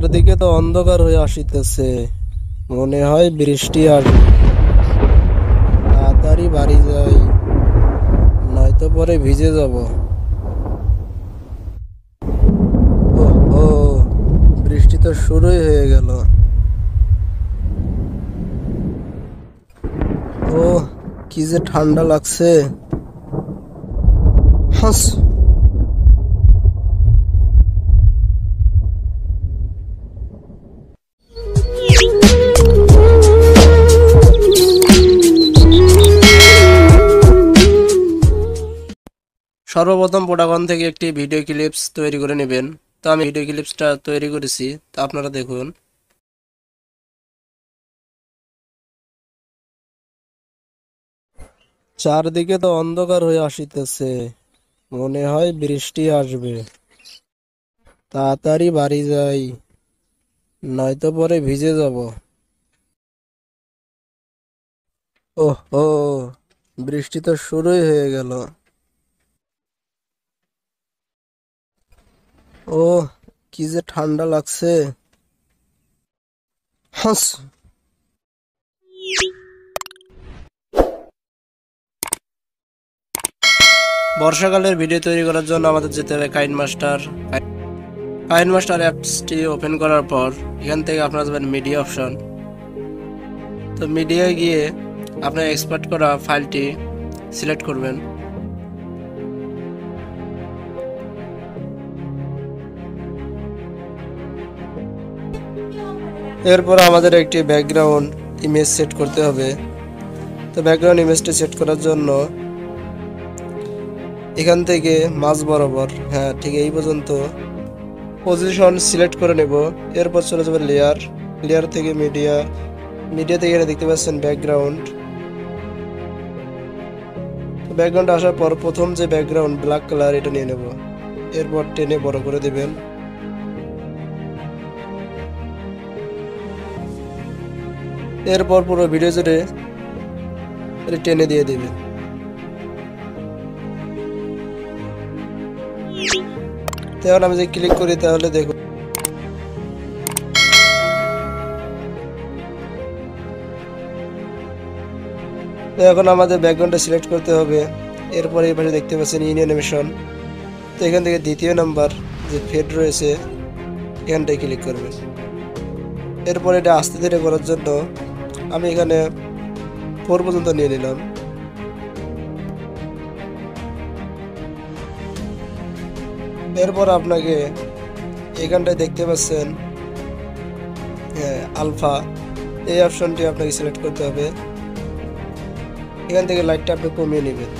চারদিকে তো অন্ধকার হয়ে আসিতেছে, মনে হয় বৃষ্টি আসবে। তাড়াতাড়ি বাড়ি যাই, নয়তো পরে ভিজে যাব। ওহো, বৃষ্টি তো শুরুই হয়ে গেল। ওহ, কি যে ঠান্ডা লাগছে। হাস। সর্বপ্রথম পটাগন থেকে একটি ভিডিও ক্লিপস তৈরি করে নেবেন। তো আমি ভিডিও ক্লিপসটা তৈরি করেছি, তো আপনারা দেখুন। চারদিকে তো অন্ধকার হয়ে আসিতেছে, মনে হয় বৃষ্টি আসবে। তাড়াতাড়ি বাড়ি যাই, নয়তো পরে ভিজে যাব। ওহো, বৃষ্টি তো শুরুই হয়ে গেল। ওহ, কি যে ঠান্ডা লাগছে। হাস। বর্ষাকালের ভিডিও তৈরি করার জন্য আমাদের যেতে হবে কাইন মাস্টার অ্যাপসটি ওপেন করার পর এখান থেকে আপনারা যাবেন মিডিয়া অপশন। তো মিডিয়ায় গিয়ে আপনার এক্সপোর্ট করা ফাইলটি সিলেক্ট করবেন। এরপর আমাদের একটি ব্যাকগ্রাউন্ড ইমেজ সেট করতে হবে। তো ব্যাকগ্রাউন্ড ইমেজটি সেট করার জন্য এখান থেকে মাঝ বরাবর, হ্যাঁ ঠিক এই পর্যন্ত পজিশন সিলেক্ট করে নেব। এরপর চলে যাবে লেয়ার থেকে মিডিয়া থেকে এখানে দেখতে পাচ্ছেন ব্যাকগ্রাউন্ড। ব্যাকগ্রাউন্ড আসার পর প্রথম যে ব্যাকগ্রাউন্ড ব্ল্যাক কালার, এটা নিয়ে নেব। এরপর টেনে বড় করে দিবেন। এরপর পুরো ভিডিও জুড়ে টেনে দিয়ে দিবেন। এখন আমি যদি ক্লিক করি তাহলে দেখুন, তো এখন আমাদের ব্যাকগ্রাউন্ডটা সিলেক্ট করতে হবে। এরপর এই পাশে দেখতে পাচ্ছেন অ্যানিমেশন। তো এখান থেকে দ্বিতীয় নাম্বার যে ফেড রয়েছে এখানটায় ক্লিক করবেন। এরপর এটা আস্তে ধীরে করার জন্য আমি এখানে 4 পর্যন্ত নিয়ে নিলাম। এরপর আপনাকে এখানটায় দেখতে পাচ্ছেন আলফা, এই অপশনটি আপনাকে সিলেক্ট করতে হবে। এখান থেকে লাইটটা আপনি কমিয়ে নেবেন।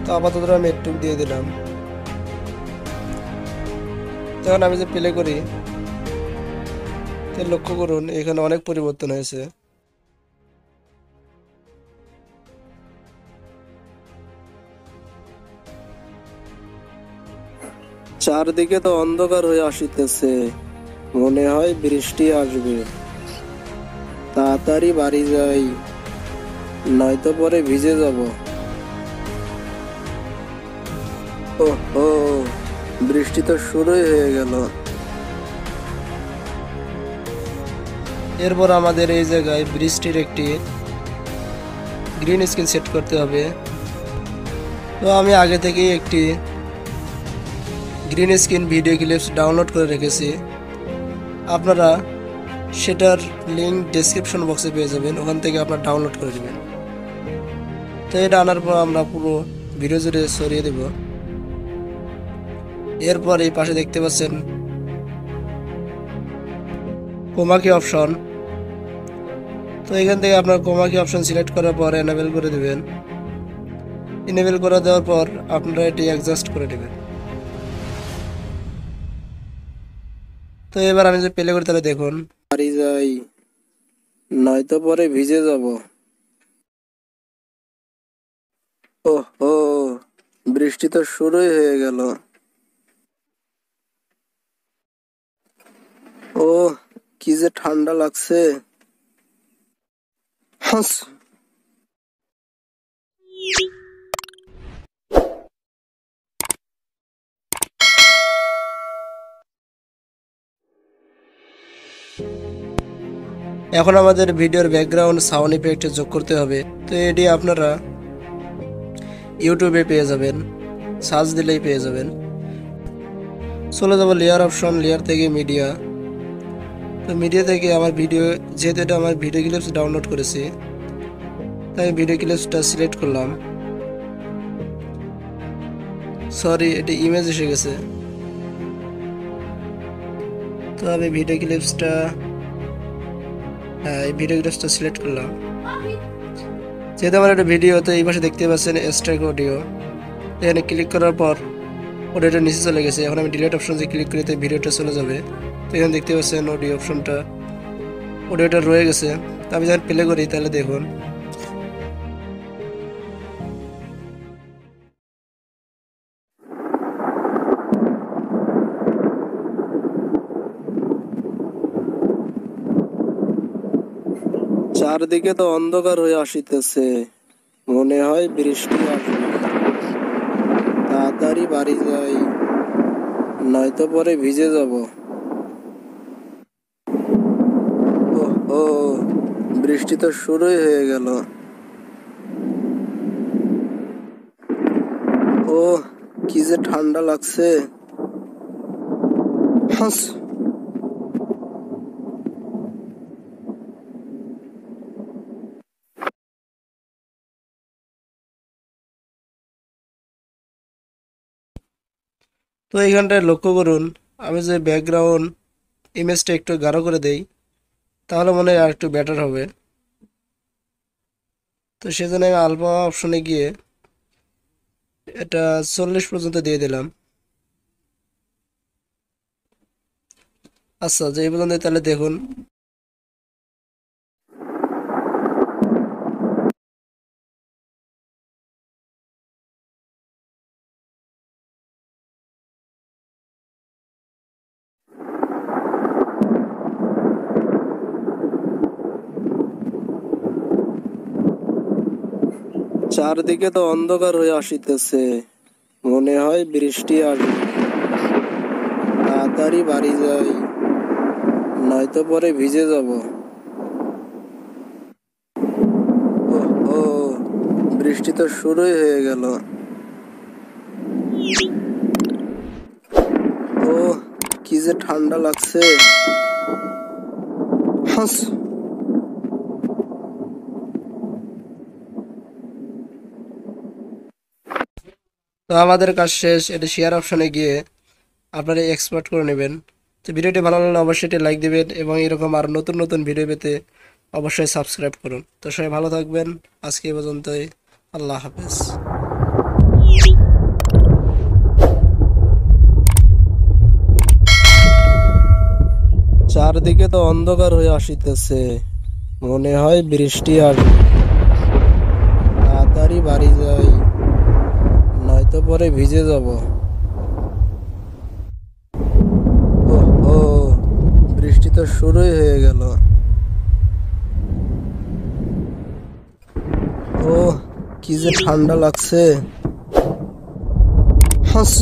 তো আপাতত আমি একটু দিয়ে দিলাম। তখন আমি যে প্লে করি, লক্ষ্য করুন এখানে অনেক পরিবর্তন হয়েছে। চারদিকে তো অন্ধকার হয়ে আসিতেছে, মনে হয় বৃষ্টি আসবে। তাড়াতাড়ি বাড়ি যাই, নয়তো পরে ভিজে যাব। ওহো, বৃষ্টি তো শুরুই হয়ে গেল। এরপর আমাদের এই জায়গায় বৃষ্টির একটি গ্রিন স্ক্রিন সেট করতে হবে। তো আমি আগে থেকেই একটি green screen video clips download করে রেখেছি। আপনারা সেটার লিঙ্ক ডেসক্রিপশন বক্সে পেয়ে যাবেন, ওখান থেকে আপনারা ডাউনলোড করে নেবেন। তো এটা আনার পর আমরা পুরো ভিডিও জুড়ে ছড়িয়ে দেব। এরপর এই পাশে দেখতে পাচ্ছেন কোমাকি অপশন। তো এখান থেকে আপনার কোমাকি অপশন সিলেক্ট করার পর এনেবল করে দেবেন। এনেবল করে দেওয়ার পর আপনারা এটি অ্যাডজাস্ট করে নেবেন। তো এবার আমি যে প্লে করি তাহলে দেখুন, বাড়ি যাই, নয়তো পরে ভিজে যাব। ওহো, বৃষ্টি তো শুরুই হয়ে গেল। ও, কি যে ঠান্ডা লাগছে। হাস। এখন আমাদের ভিডিওর ব্যাকগ্রাউন্ড সাউন্ড ইফেক্ট যোগ করতে হবে। তো এটি আপনারা ইউটিউবে পেয়ে যাবেন, সার্চ দিলেই পেয়ে যাবেন। চলে যাব লেয়ার অপশন, লেয়ার থেকে মিডিয়া। তো মিডিয়া থেকে আমার ভিডিও, যেহেতু এটা আমার ভিডিও ক্লিপস ডাউনলোড করেছি, তাই ভিডিও ক্লিপসটা সিলেক্ট করলাম। সরি, এটি ইমেজ এসে গেছে। তো আমি ভিডিও ক্লিপসটা সিলেক্ট করলাম। যেহেতু আমার একটা ভিডিও, তো এই পাশে দেখতে পাচ্ছেন এক্সট্রাক্ট অডিও। এখানে ক্লিক করার পর অডিওটা নিচে চলে গেছে। এখন আমি ডিলিট অপশন দিয়ে ক্লিক করি, তো ভিডিওটা চলে যাবে। তো এখানে দেখতে পাচ্ছেন অডিও অপশনটা, অডিওটা রয়ে গেছে। তো আমি যখন প্লে করি তাহলে দেখুন চারদিকে তো অন্ধকার হয়ে আসিতেছে, মনে হয় বৃষ্টি আসবে। তাড়াতাড়ি বাড়ি যাই, নয়তো পরে ভিজে যাব। ও, বৃষ্টি তো শুরুই হয়ে গেল। ও, কি যে ঠান্ডা লাগছে। হাস। তো এইখানটায় লক্ষ্য করুন, আমি যে ব্যাকগ্রাউন্ড ইমেজটা একটু গাঢ় করে দেই, তাহলে মনে হয় আর একটু বেটার হবে। তো সেজন্য আমি আলফা অপশনে গিয়ে এটা 40 পর্যন্ত দিয়ে দিলাম। আচ্ছা, যে এই পর্যন্ত তাহলে দেখুন। চারদিকে তো অন্ধকার হয়ে আসিতেছে, মনে হয় বৃষ্টি আসবে। তাড়াতাড়ি বাড়ি যাই, নয়তো পরে ভিজে যাব। ও, বৃষ্টি তো শুরুই হয়ে গেল। ও, কি যে ঠান্ডা লাগছে। হাস। তো আমাদের কাজ শেষ। এটা শেয়ার অপশনে গিয়ে আপনারা এক্সপোর্ট করে নেবেন। তো ভিডিওটি ভালো লাগলে অবশ্যই এটি লাইক দিবেন, এবং এরকম আর নতুন নতুন ভিডিও পেতে অবশ্যই সাবস্ক্রাইব করুন। তো সবাই ভালো থাকবেন, আজকে এই পর্যন্তই। আল্লাহ হাফেজ। চারদিকে তো অন্ধকার হয়ে আসিতেছে, মনে হয় বৃষ্টি আসবে। তাড়াতাড়ি বাড়ি যাই, নয়তো পরে ভিজে যাব। ও, বৃষ্টি তো শুরুই হয়ে গেল। ও, কি যে ঠান্ডা লাগছে। হাস।